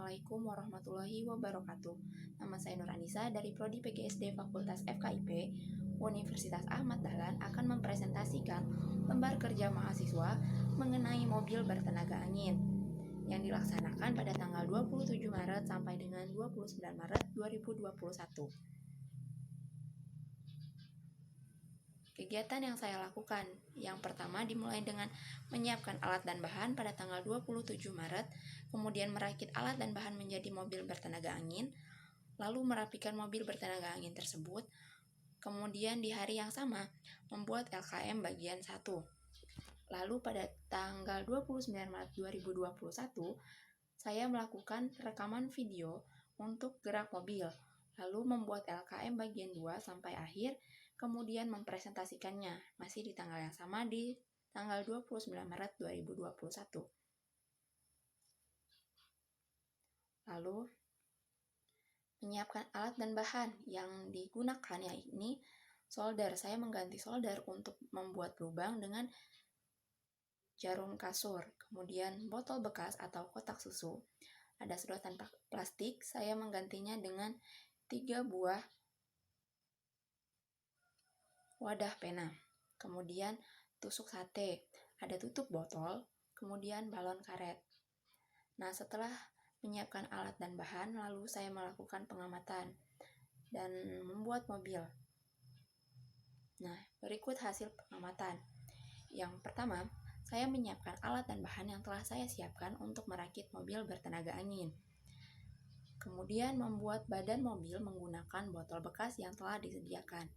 Assalamualaikum warahmatullahi wabarakatuh. Nama saya Nur Anissa dari Prodi PGSD Fakultas FKIP Universitas Ahmad Dahlan akan mempresentasikan lembar kerja mahasiswa mengenai mobil bertenaga angin yang dilaksanakan pada tanggal 27 Maret sampai dengan 29 Maret 2021. Kegiatan yang saya lakukan, yang pertama dimulai dengan menyiapkan alat dan bahan pada tanggal 27 Maret, kemudian merakit alat dan bahan menjadi mobil bertenaga angin, lalu merapikan mobil bertenaga angin tersebut, kemudian di hari yang sama membuat LKM bagian 1. Lalu pada tanggal 29 Maret 2021, saya melakukan rekaman video untuk gerak mobil, lalu membuat LKM bagian 2 sampai akhir, kemudian mempresentasikannya, masih di tanggal yang sama di tanggal 29 Maret 2021. Lalu, menyiapkan alat dan bahan yang digunakan yakni solder. Saya mengganti solder untuk membuat lubang dengan jarum kasur, kemudian botol bekas atau kotak susu. Ada sedotan plastik, saya menggantinya dengan 3 buah wadah pena, kemudian tusuk sate, ada tutup botol, kemudian balon karet. Nah, setelah menyiapkan alat dan bahan, lalu saya melakukan pengamatan dan membuat mobil. Nah, berikut hasil pengamatan. Yang pertama, saya menyiapkan alat dan bahan yang telah saya siapkan untuk merakit mobil bertenaga angin. Kemudian membuat badan mobil menggunakan botol bekas yang telah disediakan.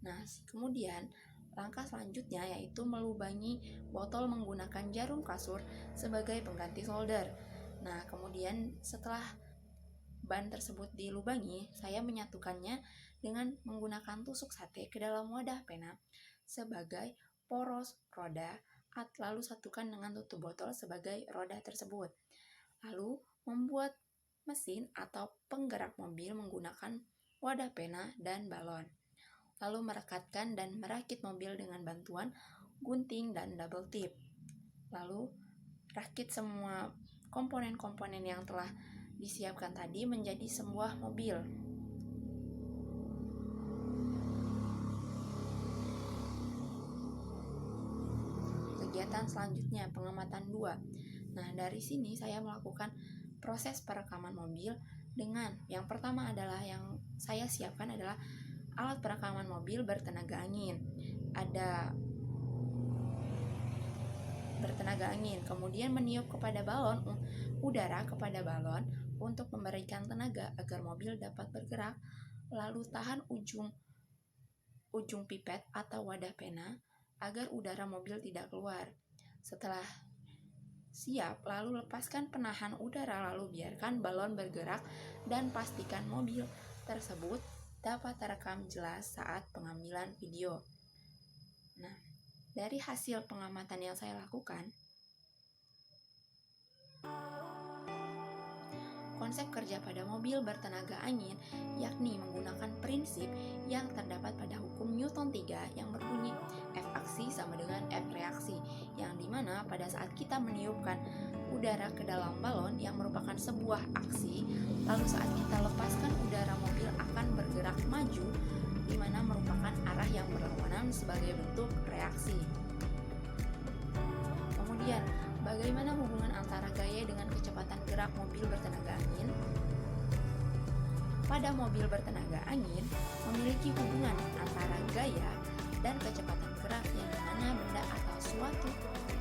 Nah, kemudian langkah selanjutnya yaitu melubangi botol menggunakan jarum kasur sebagai pengganti solder. Nah, kemudian setelah ban tersebut dilubangi, saya menyatukannya dengan menggunakan tusuk sate ke dalam wadah pena sebagai poros roda, lalu satukan dengan tutup botol sebagai roda tersebut. Lalu membuat mesin atau penggerak mobil menggunakan wadah pena dan balon. Lalu merekatkan dan merakit mobil dengan bantuan gunting dan double tip. Lalu rakit semua komponen-komponen yang telah disiapkan tadi menjadi sebuah mobil. Kegiatan selanjutnya, pengamatan 2. Nah, dari sini saya melakukan proses perekaman mobil dengan yang pertama adalah yang saya siapkan adalah alat perekaman mobil bertenaga angin. Ada bertenaga angin, kemudian meniup kepada balon udara kepada balon untuk memberikan tenaga agar mobil dapat bergerak, lalu tahan ujung pipet atau wadah pena agar udara mobil tidak keluar. Setelah siap, lalu lepaskan penahan udara, lalu biarkan balon bergerak dan pastikan mobil tersebut dapat terekam jelas saat pengambilan video. Nah, dari hasil pengamatan yang saya lakukan, konsep kerja pada mobil bertenaga angin yakni menggunakan prinsip yang terdapat pada hukum Newton 3 yang berbunyi F aksi sama dengan F reaksi, yang dimana pada saat kita meniupkan udara ke dalam balon yang merupakan sebuah aksi, lalu saat kita lepaskan udara mobil akan bergerak maju, di mana merupakan arah yang berlawanan sebagai bentuk reaksi. Kemudian, bagaimana hubungan antara gaya dengan kecepatan gerak mobil bertenaga angin? Pada mobil bertenaga angin memiliki hubungan antara gaya dan kecepatan gerak, yang dimana benda atau suatu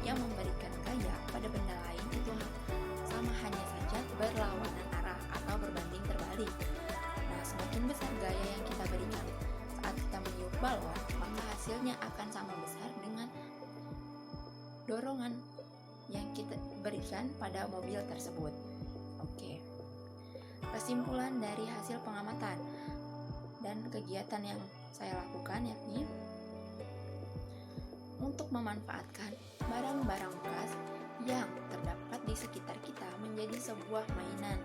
yang memberikan gaya pada benda lain itu sama, hanya saja berlawanan arah atau berbanding terbalik. Nah, semakin besar gaya yang kita berikan saat kita meniup balon, maka hasilnya akan sama besar dengan dorongan yang kita berikan pada mobil tersebut. Oke. Kesimpulan dari hasil pengamatan dan kegiatan yang saya lakukan yakni untuk memanfaatkan barang-barang bekas yang terdapat di sekitar kita menjadi sebuah mainan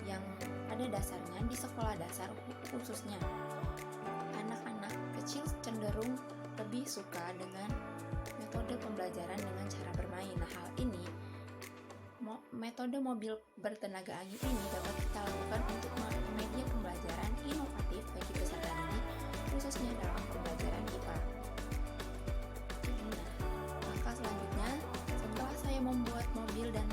yang pada dasarnya di sekolah dasar khususnya anak-anak kecil cenderung lebih suka dengan metode pembelajaran dengan cara bermain. Nah, hal ini Metode mobil bertenaga angin ini dapat kita lakukan untuk media pembelajaran inovatif bagi peserta didik, khususnya dalam pembelajaran IPA. Nah, langkah selanjutnya, setelah saya membuat mobil dan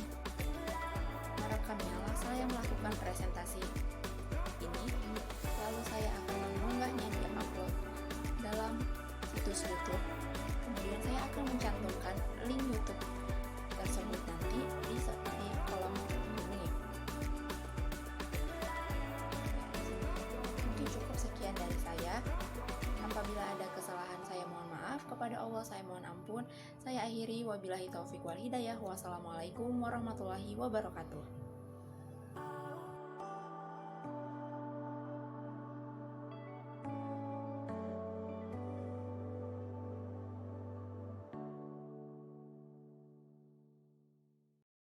merekamnya, saya melakukan presentasi ini, lalu saya akan mengunggahnya di upload dalam situs YouTube. Kemudian saya akan mencantumkan link YouTube tersebut nanti di kolom ini. Mungkin cukup sekian dari saya. Apabila ada kesalahan saya mohon maaf, kepada Allah saya mohon ampun. Saya akhiri, wabillahi taufik wal hidayah. Wassalamualaikum warahmatullahi wabarakatuh.